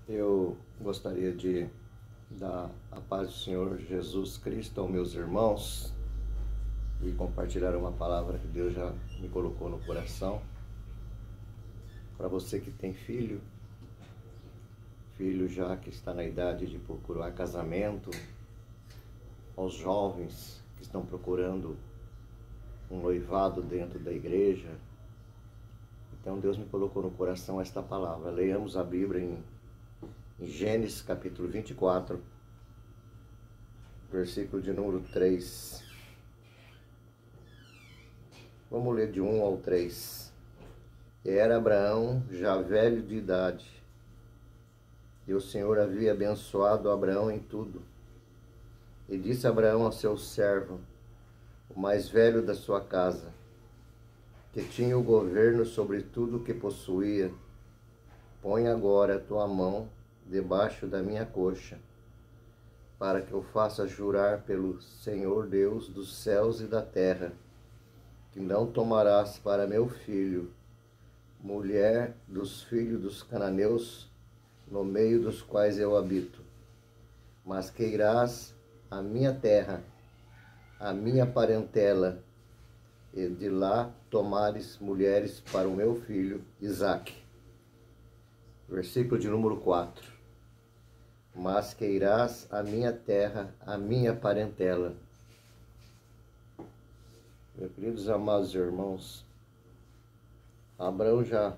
Eu gostaria de dar a paz do Senhor Jesus Cristo aos meus irmãos e compartilhar uma palavra que Deus já me colocou no coração. Para você que tem filho já que está na idade de procurar casamento, aos jovens que estão procurando um noivado dentro da igreja. Então Deus me colocou no coração esta palavra. Leiamos a Bíblia em Gênesis capítulo 24, versículo de número 3. Vamos ler de 1 ao 3. Era Abraão já velho de idade, e o Senhor havia abençoado Abraão em tudo. E disse Abraão ao seu servo, o mais velho da sua casa, que tinha o governo sobre tudo o que possuía: põe agora a tua mão debaixo da minha coxa, para que eu faça jurar pelo Senhor Deus dos céus e da terra, que não tomarás para meu filho mulher dos filhos dos cananeus, no meio dos quais eu habito, mas que irás à minha terra, à minha parentela, e de lá tomares mulheres para o meu filho Isaque. Versículo de número 4. Mas que irás à minha terra, à minha parentela. Meus queridos amados irmãos, Abraão, já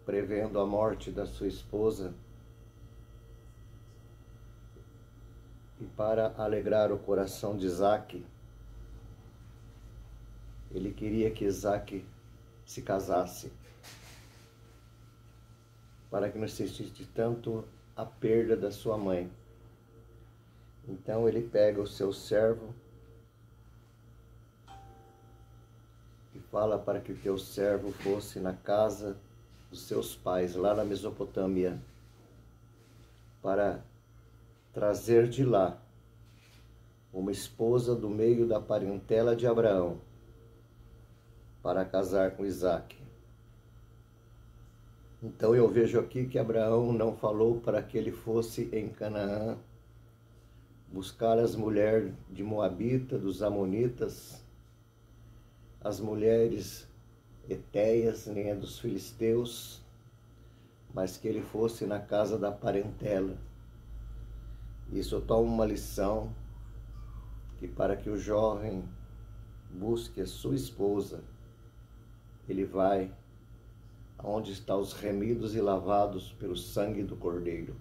prevendo a morte da sua esposa, e para alegrar o coração de Isaque, ele queria que Isaque se casasse, para que não sentisse tanto a perda da sua mãe. Então ele pega o seu servo e fala para que o teu servo fosse na casa dos seus pais, lá na Mesopotâmia, para trazer de lá uma esposa do meio da parentela de Abraão, para casar com Isaque. Então eu vejo aqui que Abraão não falou para que ele fosse em Canaã buscar as mulheres de Moabita, dos Amonitas, as mulheres etéias, nem dos filisteus, mas que ele fosse na casa da parentela. Isso eu tomo uma lição, que para que o jovem busque a sua esposa, ele vai aonde estão os remidos e lavados pelo sangue do Cordeiro,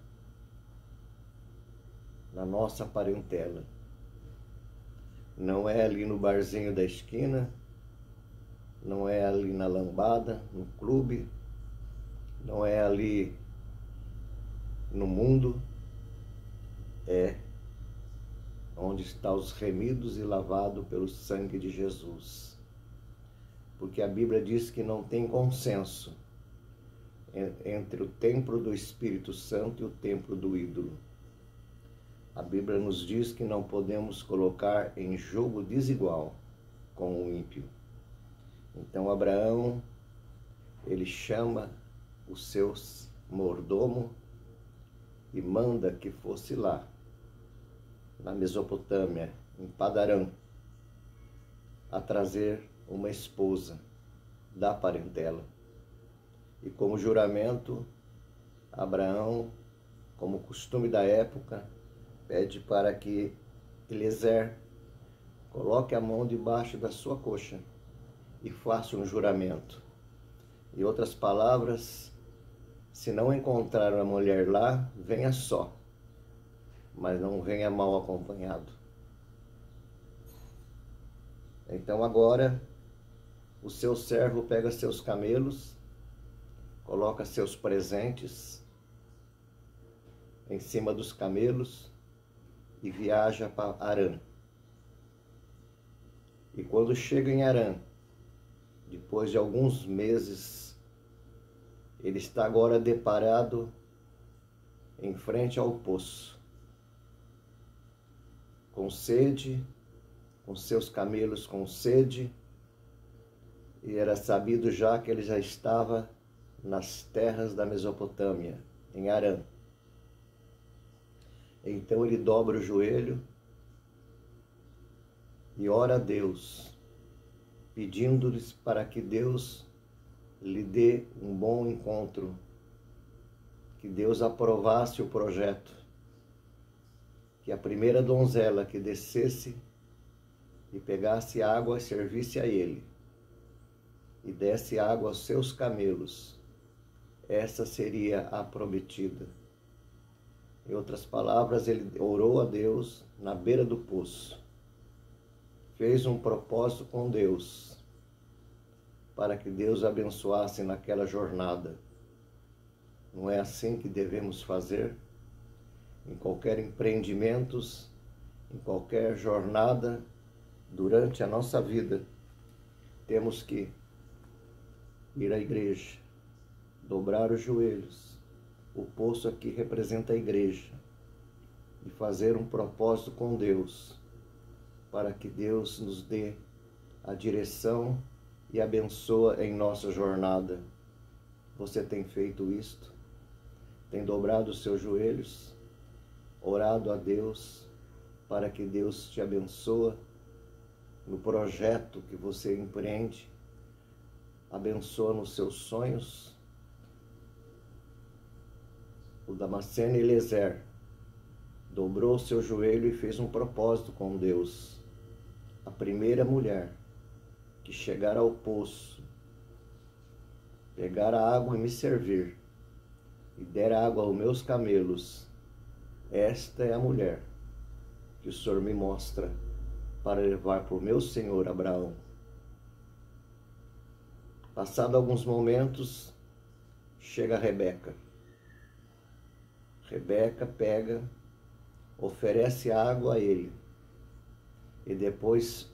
na nossa parentela. Não é ali no barzinho da esquina, não é ali na lambada, no clube, não é ali no mundo, é onde estão os remidos e lavados pelo sangue de Jesus. Porque a Bíblia diz que não tem consenso entre o templo do Espírito Santo e o templo do ídolo. A Bíblia nos diz que não podemos colocar em jogo desigual com o ímpio. Então Abraão, ele chama o seu mordomo e manda que fosse lá, na Mesopotâmia, em Padarã, a trazer uma esposa da parentela. E como juramento, Abraão, como costume da época, pede para que Eliezer coloque a mão debaixo da sua coxa e faça um juramento. Em outras palavras, se não encontrar uma mulher lá, venha só, mas não venha mal acompanhado. Então agora, o seu servo pega seus camelos, coloca seus presentes em cima dos camelos e viaja para Harã. E quando chega em Harã, depois de alguns meses, ele está agora deparado em frente ao poço, com sede, com seus camelos com sede, e era sabido já que ele já estava nas terras da Mesopotâmia, em Harã. Então ele dobra o joelho e ora a Deus, pedindo-lhes para que Deus lhe dê um bom encontro, que Deus aprovasse o projeto, que a primeira donzela que descesse e pegasse água e servisse a ele, e desse água aos seus camelos, essa seria a prometida. Em outras palavras, ele orou a Deus na beira do poço, fez um propósito com Deus, para que Deus abençoasse naquela jornada. Não é assim que devemos fazer? Em qualquer empreendimento, em qualquer jornada, durante a nossa vida, temos que ir à igreja, dobrar os joelhos. O poço aqui representa a igreja. E fazer um propósito com Deus, para que Deus nos dê a direção e abençoa em nossa jornada. Você tem feito isto? Tem dobrado os seus joelhos? Orado a Deus para que Deus te abençoe no projeto que você empreende? Abençoa nos seus sonhos? O Damasceno Eliezer dobrou o seu joelho e fez um propósito com Deus. A primeira mulher que chegar ao poço, pegar a água e me servir, e der água aos meus camelos, esta é a mulher que o Senhor me mostra para levar para o meu senhor Abraão. Passado alguns momentos, chega Rebeca. Rebeca pega, oferece água a ele e depois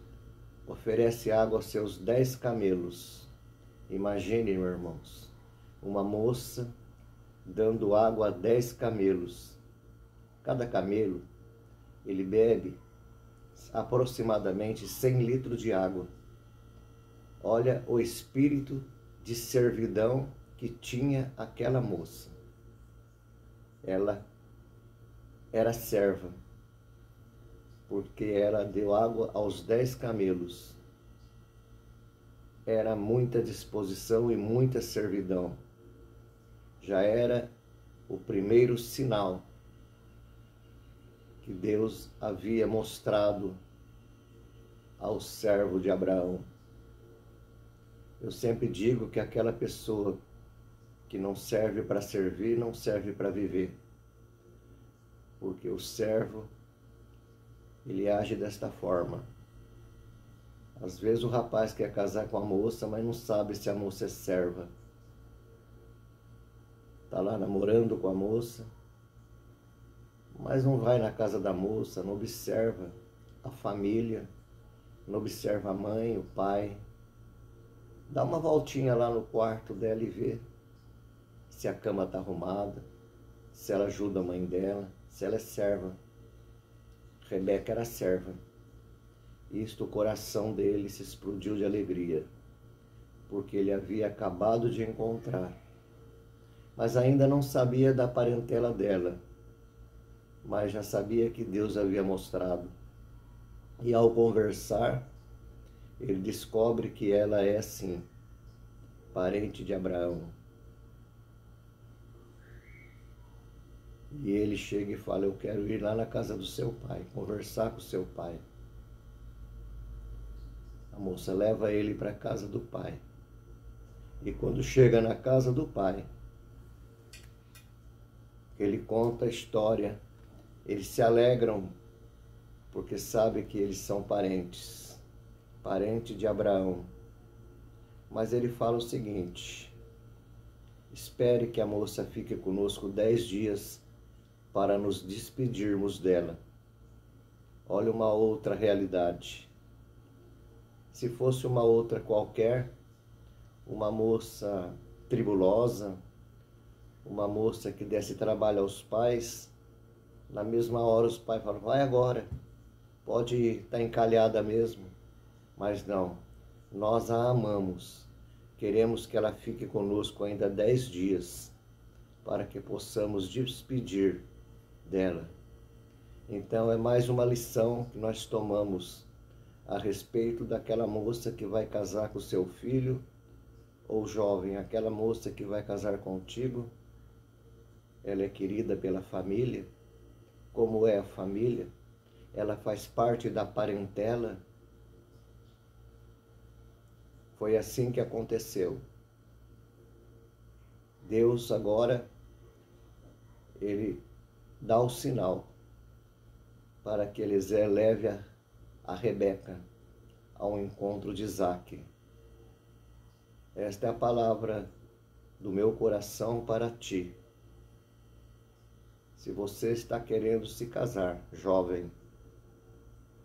oferece água aos seus 10 camelos. Imagine, meus irmãos, uma moça dando água a 10 camelos. Cada camelo, ele bebe aproximadamente 100 litros de água. Olha o espírito de servidão que tinha aquela moça. Ela era serva, porque ela deu água aos 10 camelos. Era muita disposição e muita servidão. Já era o primeiro sinal que Deus havia mostrado ao servo de Abraão. Eu sempre digo que aquela pessoa que não serve para servir, não serve para viver. Porque o servo, ele age desta forma. Às vezes o rapaz quer casar com a moça, mas não sabe se a moça é serva. Está lá namorando com a moça, mas não vai na casa da moça, não observa a família, não observa a mãe, o pai. Dá uma voltinha lá no quarto dela e vê se a cama está arrumada, se ela ajuda a mãe dela, se ela é serva. Rebeca era serva. Isto, o coração dele se explodiu de alegria, porque ele havia acabado de encontrar, mas ainda não sabia da parentela dela, mas já sabia que Deus havia mostrado. E ao conversar, ele descobre que ela é, sim, parente de Abraão. E ele chega e fala: eu quero ir lá na casa do seu pai, conversar com o seu pai. A moça leva ele para a casa do pai. E quando chega na casa do pai, ele conta a história. Eles se alegram porque sabem que eles são parentes, parente de Abraão. Mas ele fala o seguinte: espere que a moça fique conosco 10 dias para nos despedirmos dela. Olha uma outra realidade. Se fosse uma outra qualquer, uma moça tribulosa, uma moça que desse trabalho aos pais, na mesma hora os pais falam: vai agora, pode ir, está encalhada mesmo. Mas não, nós a amamos, queremos que ela fique conosco ainda 10 dias, para que possamos despedir dela. Então é mais uma lição que nós tomamos a respeito daquela moça que vai casar com seu filho, ou jovem, aquela moça que vai casar contigo. Ela é querida pela família. Como é a família? Ela faz parte da parentela. Foi assim que aconteceu. Deus agora, Ele dá o sinal para que Eliseu leve a Rebeca ao encontro de Isaque. Esta é a palavra do meu coração para ti. Se você está querendo se casar, jovem,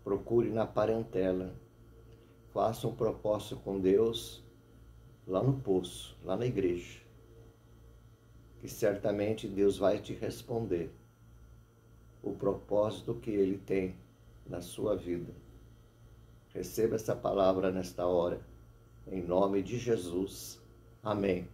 procure na parentela. Faça um propósito com Deus lá no poço, lá na igreja, que certamente Deus vai te responder o propósito que Ele tem na sua vida. Receba essa palavra nesta hora, em nome de Jesus. Amém.